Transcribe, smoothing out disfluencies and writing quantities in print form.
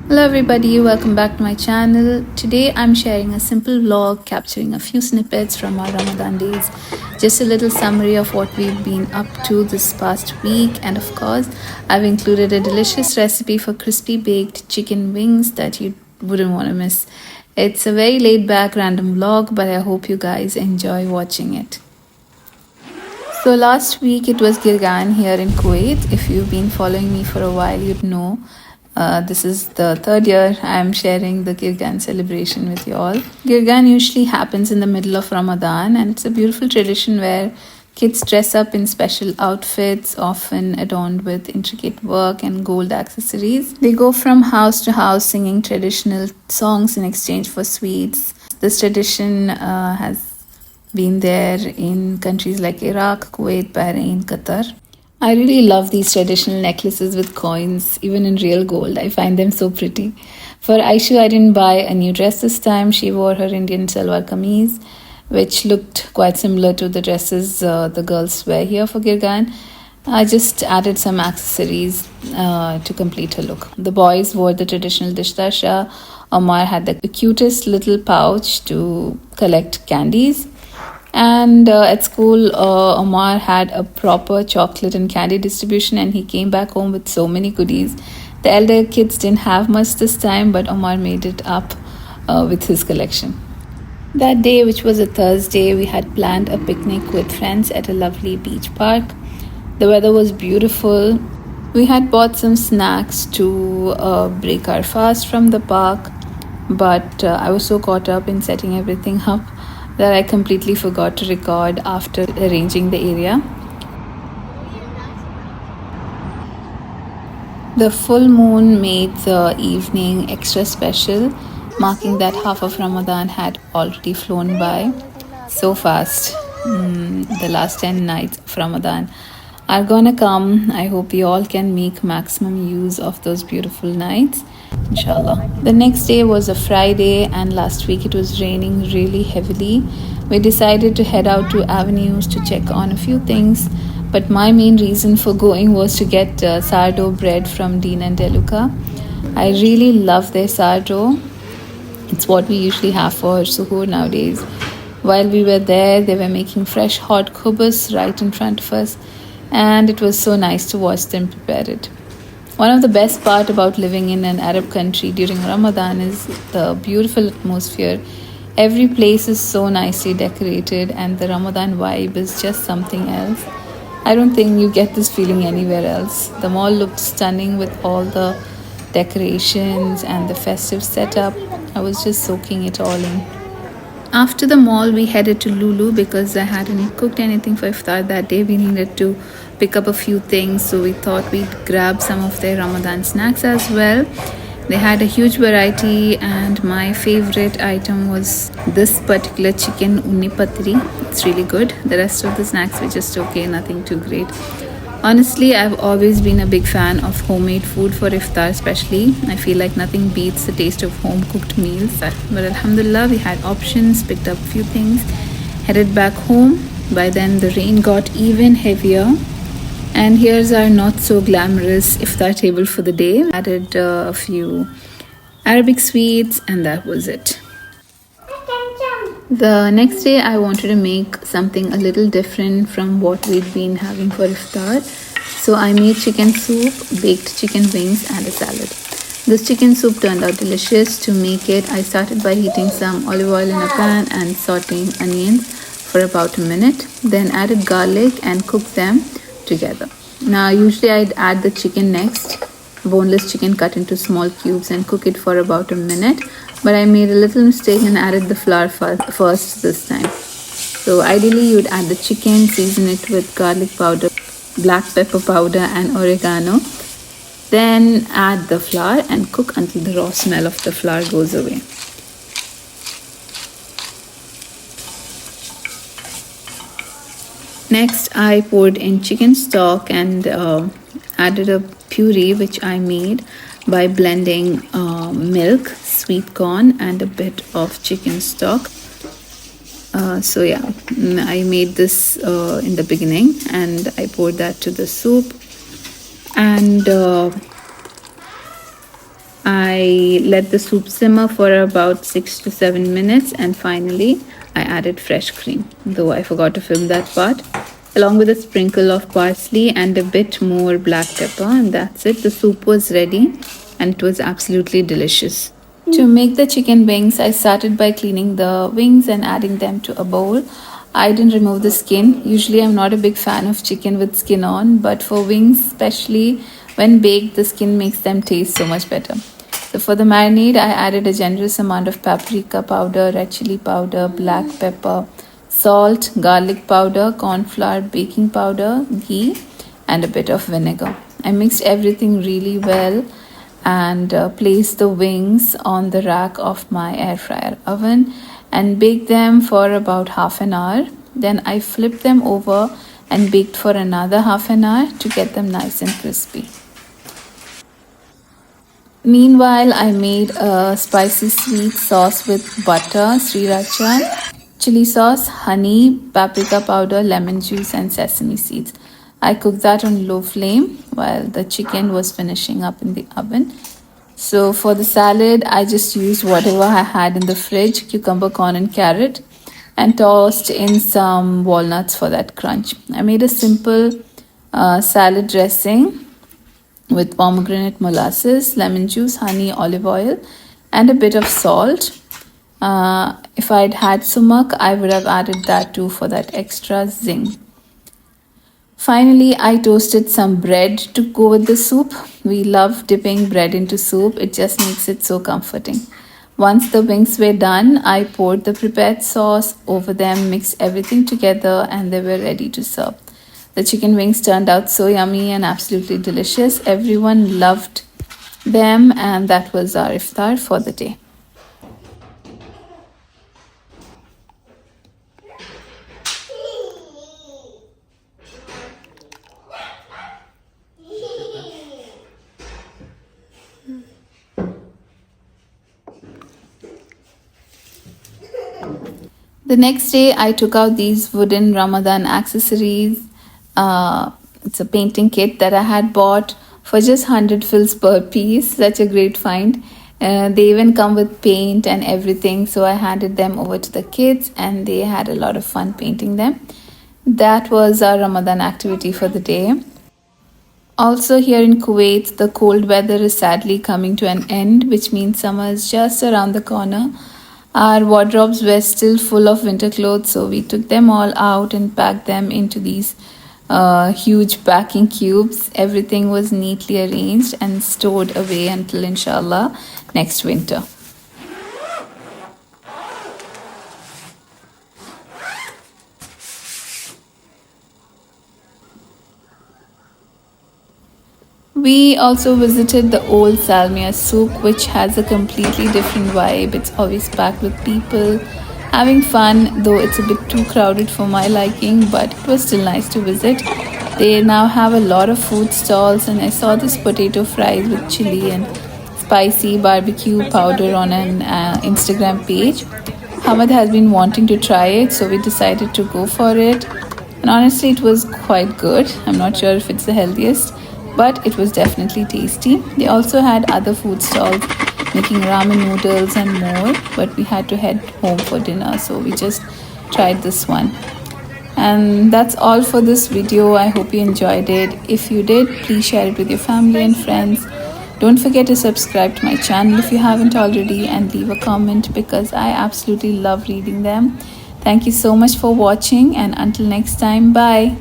Hello everybody, welcome back to my channel. Today I'm sharing a simple vlog capturing a few snippets from our Ramadan days. Just a little summary of what we've been up to this past week, and of course I've included a delicious recipe for crispy baked chicken wings that you wouldn't want to miss. It's a very laid back random vlog, but I hope you guys enjoy watching it. So last week it was Gergean here in Kuwait. If you've been following me for a while, you'd know this is the third year I'm sharing the Gergean celebration with you all. Gergean usually happens in the middle of Ramadan, and it's a beautiful tradition where kids dress up in special outfits, often adorned with intricate work and gold accessories. They go from house to house singing traditional songs in exchange for sweets. This tradition has been there in countries like Iraq, Kuwait, Bahrain, Qatar. I really love these traditional necklaces with coins, even in real gold. I find them so pretty. For Aishu, I didn't buy a new dress this time. She wore her Indian salwar kameez, which looked quite similar to the dresses the girls wear here for Girgan. I just added some accessories to complete her look. The boys wore the traditional dishtasha. Omar had the cutest little pouch to collect candies. And at school, Omar had a proper chocolate and candy distribution, and he came back home with so many goodies. The elder kids didn't have much this time, but Omar made it up with his collection. That day, which was a Thursday, we had planned a picnic with friends at a lovely beach park. The weather was beautiful. We had bought some snacks to break our fast from the park, but I was so caught up in setting everything up that I completely forgot to record after arranging the area. The full moon made the evening extra special, marking that half of Ramadan had already flown by so fast. The last 10 nights of Ramadan are gonna come. I hope we all can make maximum use of those beautiful nights, inshallah. The next day was a Friday, and last week it was raining really heavily. We decided to head out to Avenues to check on a few things, but my main reason for going was to get sourdough bread from Dean and Deluca. I really love their sourdough. It's what we usually have for suhoor nowadays. While we were there, they were making fresh hot khubus right in front of us, and it was so nice to watch them prepare it. One of the best part about living in an Arab country during Ramadan is the beautiful atmosphere. Every place is so nicely decorated, and the Ramadan vibe is just something else. I don't think you get this feeling anywhere else. The mall looked stunning with all the decorations and the festive setup. I was just soaking it all in. After the mall, we headed to Lulu because I hadn't cooked anything for iftar that day. We needed to pick up a few things, so we thought we'd grab some of their Ramadan snacks as well. They had a huge variety, and my favorite item was this particular chicken unni patri. It's really good. The rest of the snacks were just okay, nothing too great. Honestly, I've always been a big fan of homemade food for iftar, especially. I feel like nothing beats the taste of home cooked meals. But alhamdulillah, we had options, picked up a few things, headed back home. By then, the rain got even heavier. And here's our not so glamorous iftar table for the day. Added a few Arabic sweets, and that was it. The next day, I wanted to make something a little different from what we'd been having for iftar. So I made chicken soup, baked chicken wings, and a salad. This chicken soup turned out delicious. To make it, I started by heating some olive oil in a pan and sauteing onions for about a minute. Then added garlic and cooked them together. Now, usually I'd add the chicken next, boneless chicken cut into small cubes, and cook it for about a minute. But I made a little mistake and added the flour first this time. So ideally you would add the chicken, season it with garlic powder, black pepper powder, and oregano. Then add the flour and cook until the raw smell of the flour goes away. Next, I poured in chicken stock and added a puree which I made by blending milk, sweet corn, and a bit of chicken stock. So yeah, I made this in the beginning, and I poured that to the soup, and I let the soup simmer for about 6 to 7 minutes, and finally I added fresh cream, though I forgot to film that part, along with a sprinkle of parsley and a bit more black pepper, and that's it. The soup was ready and it was absolutely delicious. To make the chicken wings, I started by cleaning the wings and adding them to a bowl. I didn't remove the skin. Usually, I'm not a big fan of chicken with skin on, but for wings, especially when baked, the skin makes them taste so much better. So, for the marinade, I added a generous amount of paprika powder, red chili powder, black pepper, salt, garlic powder, corn flour, baking powder, ghee, and a bit of vinegar. I mixed everything really well and place the wings on the rack of my air fryer oven and bake them for about half an hour. Then I flipped them over and baked for another half an hour to get them nice and crispy. Meanwhile, I made a spicy sweet sauce with butter, sriracha, chili sauce, honey, paprika powder, lemon juice, and sesame seeds. I cooked that on low flame while the chicken was finishing up in the oven. So for the salad, I just used whatever I had in the fridge, cucumber, corn, and carrot, and tossed in some walnuts for that crunch. I made a simple salad dressing with pomegranate molasses, lemon juice, honey, olive oil, and a bit of salt. If I'd had sumac, I would have added that too for that extra zing. Finally, I toasted some bread to go with the soup. We love dipping bread into soup, it just makes it so comforting. Once the wings were done, I poured the prepared sauce over them, mixed everything together, and they were ready to serve. The chicken wings turned out so yummy and absolutely delicious. Everyone loved them, and that was our iftar for the day. The next day, I took out these wooden Ramadan accessories. It's a painting kit that I had bought for just 100 fils per piece. Such a great find. They even come with paint and everything. So I handed them over to the kids and they had a lot of fun painting them. That was our Ramadan activity for the day. Also, here in Kuwait, the cold weather is sadly coming to an end, which means summer is just around the corner. Our wardrobes were still full of winter clothes, so we took them all out and packed them into these huge packing cubes. Everything was neatly arranged and stored away until inshallah next winter. We also visited the old Salmia Souq, which has a completely different vibe. It's always packed with people having fun, though it's a bit too crowded for my liking, but it was still nice to visit. They now have a lot of food stalls, and I saw this potato fries with chili and spicy barbecue powder on an Instagram page. Hamad has been wanting to try it, so we decided to go for it. And honestly, it was quite good. I'm not sure if it's the healthiest, but it was definitely tasty. They also had other food stalls making ramen noodles and more, but we had to head home for dinner, so we just tried this one. And that's all for this video. I hope you enjoyed it. If you did, please share it with your family and friends. Don't forget to subscribe to my channel if you haven't already, and leave a comment because I absolutely love reading them. Thank you so much for watching, and until next time, bye.